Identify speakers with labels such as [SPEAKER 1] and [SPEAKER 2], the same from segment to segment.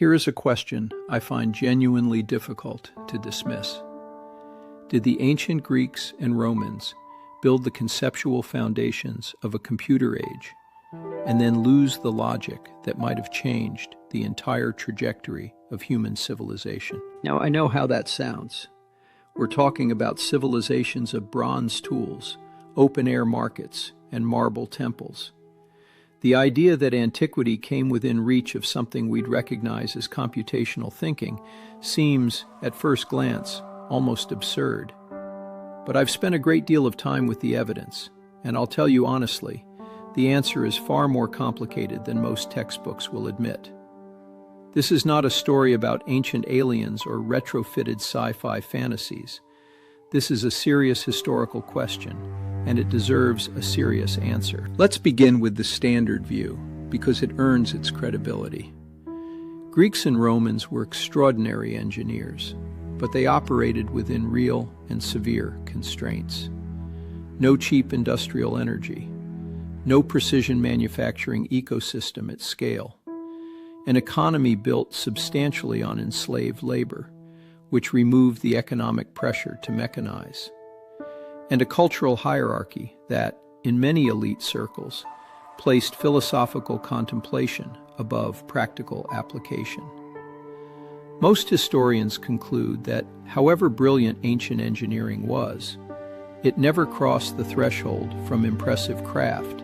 [SPEAKER 1] Here is a question I find genuinely difficult to dismiss. Did the ancient Greeks and Romans build the conceptual foundations of a computer age and then lose the logic that might have changed the entire trajectory of human civilization? Now, I know how that sounds. We're talking about civilizations of bronze tools, open-air markets, and marble temples. The idea that antiquity came within reach of something we'd recognize as computational thinking seems, at first glance, almost absurd. But I've spent a great deal of time with the evidence, and I'll tell you honestly, the answer is far more complicated than most textbooks will admit. This is not a story about ancient aliens or retrofitted sci-fi fantasies. This is a serious historical question, and it deserves a serious answer. Let's begin with the standard view, because it earns its credibility. Greeks and Romans were extraordinary engineers, but they operated within real and severe constraints. No cheap industrial energy, no precision manufacturing ecosystem at scale, an economy built substantially on enslaved labor, which removed the economic pressure to mechanize, and a cultural hierarchy that, in many elite circles, placed philosophical contemplation above practical application. Most historians conclude that, however brilliant ancient engineering was, it never crossed the threshold from impressive craft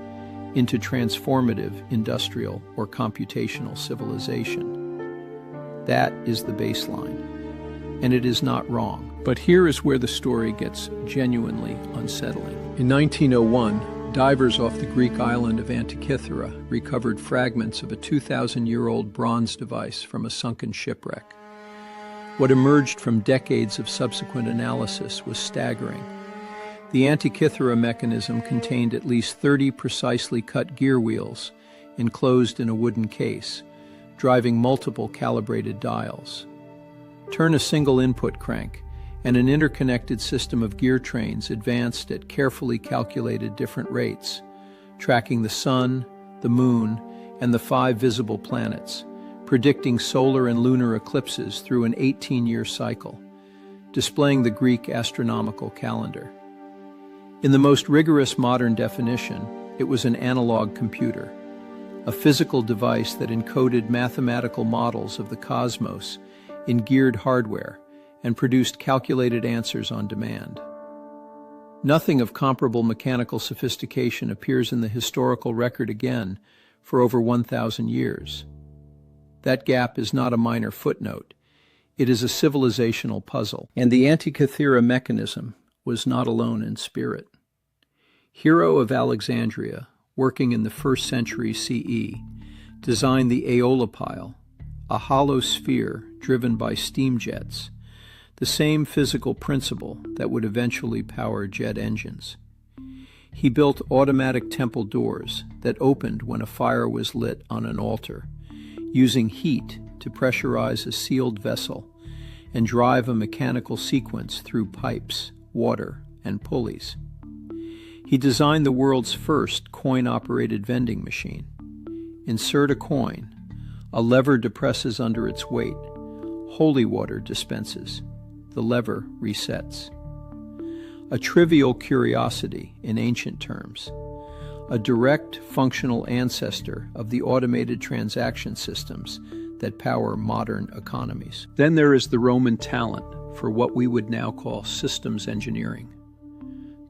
[SPEAKER 1] into transformative industrial or computational civilization. That is the baseline, and it is not wrong. But here is where the story gets genuinely unsettling. In 1901, divers off the Greek island of Antiquity recovered fragments of a 2,000-year-old bronze device from a sunken shipwreck. What emerged from decades of subsequent analysis was staggering. The Antiquity mechanism contained at least 30 precisely cut gear wheels enclosed in a wooden case, driving multiple calibrated dials. Turn a single input crank, and an interconnected system of gear trains advanced at carefully calculated different rates, tracking the sun, the moon, and the 5 visible planets, predicting solar and lunar eclipses through an 18-year cycle, displaying the Greek astronomical calendar. In the most rigorous modern definition, it was an analog computer, a physical device that encoded mathematical models of the cosmos in geared hardware and produced calculated answers on demand. Nothing of comparable mechanical sophistication appears in the historical record again for over 1,000 years. That gap is not a minor footnote. It is a civilizational puzzle, and the Antiquity mechanism was not alone in spirit. Hero of Alexandria, working in the 1st century CE, designed the aeolipile, a hollow sphere driven by steam jets, the same physical principle that would eventually power jet engines. He built automatic temple doors that opened when a fire was lit on an altar, using heat to pressurize a sealed vessel and drive a mechanical sequence through pipes, water, and pulleys. He designed the world's first coin-operated vending machine. Insert a coin, a lever depresses under its weight, holy water dispenses, the lever resets. A trivial curiosity in ancient terms, a direct functional ancestor of the automated transaction systems that power modern economies. Then there is the Roman talent for what we would now call systems engineering.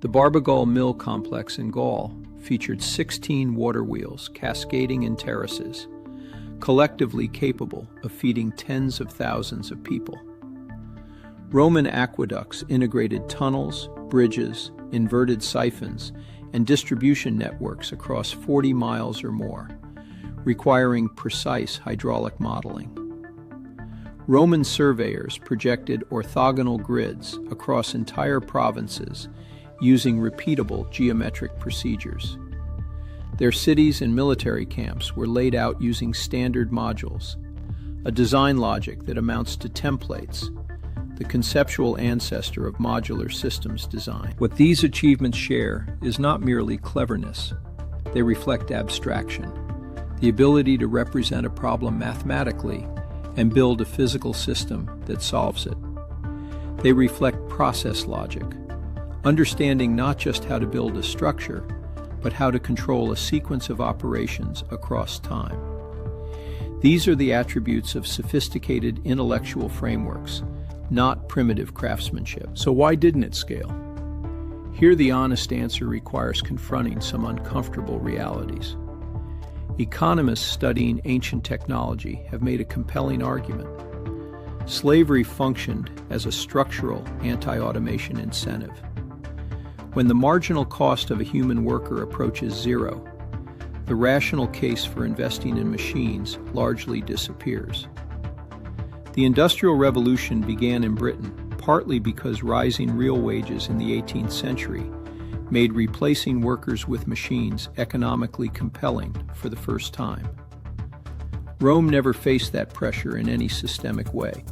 [SPEAKER 1] The Barbagol Mill complex in Gaul featured 16 water wheels cascading in terraces, collectively capable of feeding tens of thousands of people. Roman aqueducts integrated tunnels, bridges, inverted siphons, and distribution networks across 40 miles or more, requiring precise hydraulic modeling. Roman surveyors projected orthogonal grids across entire provinces using repeatable geometric procedures. Their cities and military camps were laid out using standard modules, a design logic that amounts to templates, the conceptual ancestor of modular systems design. What these achievements share is not merely cleverness. They reflect abstraction, the ability to represent a problem mathematically and build a physical system that solves it. They reflect process logic, understanding not just how to build a structure, but how to control a sequence of operations across time. These are the attributes of sophisticated intellectual frameworks, not primitive craftsmanship. So why didn't it scale? Here the honest answer requires confronting some uncomfortable realities. Economists studying ancient technology have made a compelling argument. Slavery functioned as a structural anti-automation incentive. When the marginal cost of a human worker approaches zero, the rational case for investing in machines largely disappears. The Industrial Revolution began in Britain, partly because rising real wages in the 18th century made replacing workers with machines economically compelling for the first time. Rome never faced that pressure in any systemic way.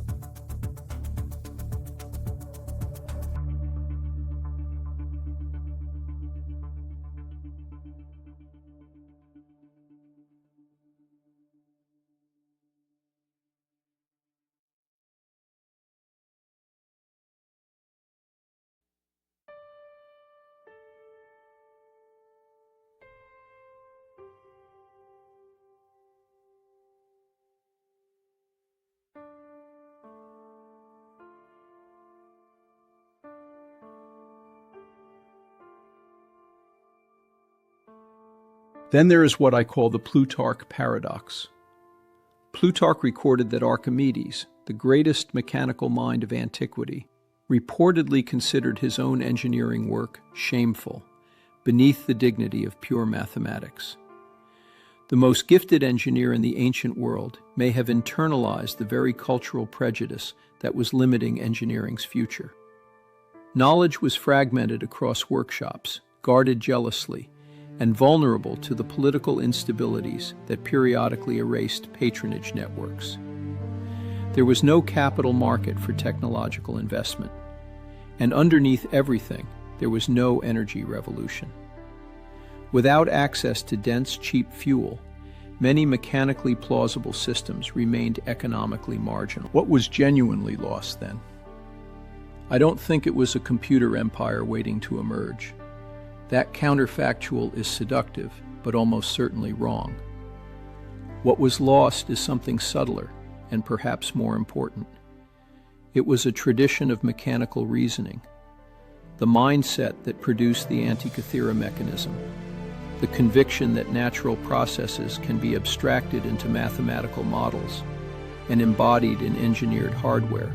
[SPEAKER 1] Then there is what I call the Plutarch paradox. Plutarch recorded that Archimedes, the greatest mechanical mind of antiquity, reportedly considered his own engineering work shameful, beneath the dignity of pure mathematics. The most gifted engineer in the ancient world may have internalized the very cultural prejudice that was limiting engineering's future. Knowledge was fragmented across workshops, guarded jealously, and vulnerable to the political instabilities that periodically erased patronage networks. There was no capital market for technological investment, and underneath everything, there was no energy revolution. Without access to dense, cheap fuel, many mechanically plausible systems remained economically marginal. What was genuinely lost then? I don't think it was a computer empire waiting to emerge. That counterfactual is seductive, but almost certainly wrong. What was lost is something subtler and perhaps more important. It was a tradition of mechanical reasoning, the mindset that produced the Antikythera mechanism, the conviction that natural processes can be abstracted into mathematical models and embodied in engineered hardware,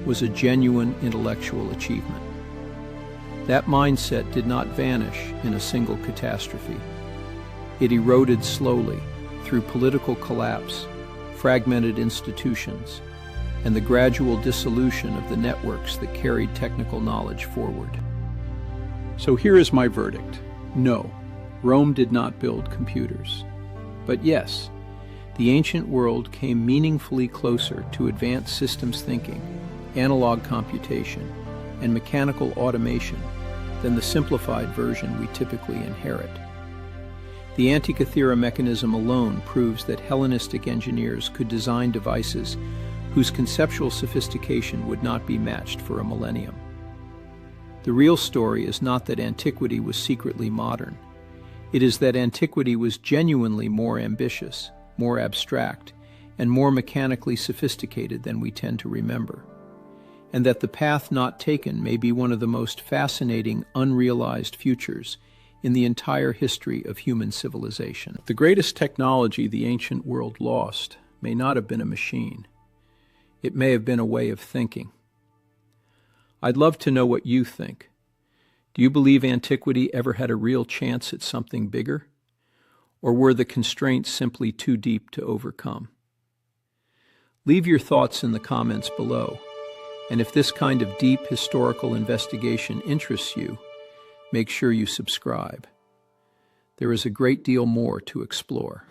[SPEAKER 1] was a genuine intellectual achievement. That mindset did not vanish in a single catastrophe. It eroded slowly through political collapse, fragmented institutions, and the gradual dissolution of the networks that carried technical knowledge forward. So here is my verdict. No, Rome did not build computers. But yes, the ancient world came meaningfully closer to advanced systems thinking, analog computation, and mechanical automation than the simplified version we typically inherit. The Antikythera mechanism alone proves that Hellenistic engineers could design devices whose conceptual sophistication would not be matched for a millennium. The real story is not that antiquity was secretly modern. It is that antiquity was genuinely more ambitious, more abstract, and more mechanically sophisticated than we tend to remember, and that the path not taken may be one of the most fascinating, unrealized futures in the entire history of human civilization. The greatest technology the ancient world lost may not have been a machine. It may have been a way of thinking. I'd love to know what you think. Do you believe antiquity ever had a real chance at something bigger? Or were the constraints simply too deep to overcome? Leave your thoughts in the comments below. And if this kind of deep historical investigation interests you, make sure you subscribe. There is a great deal more to explore.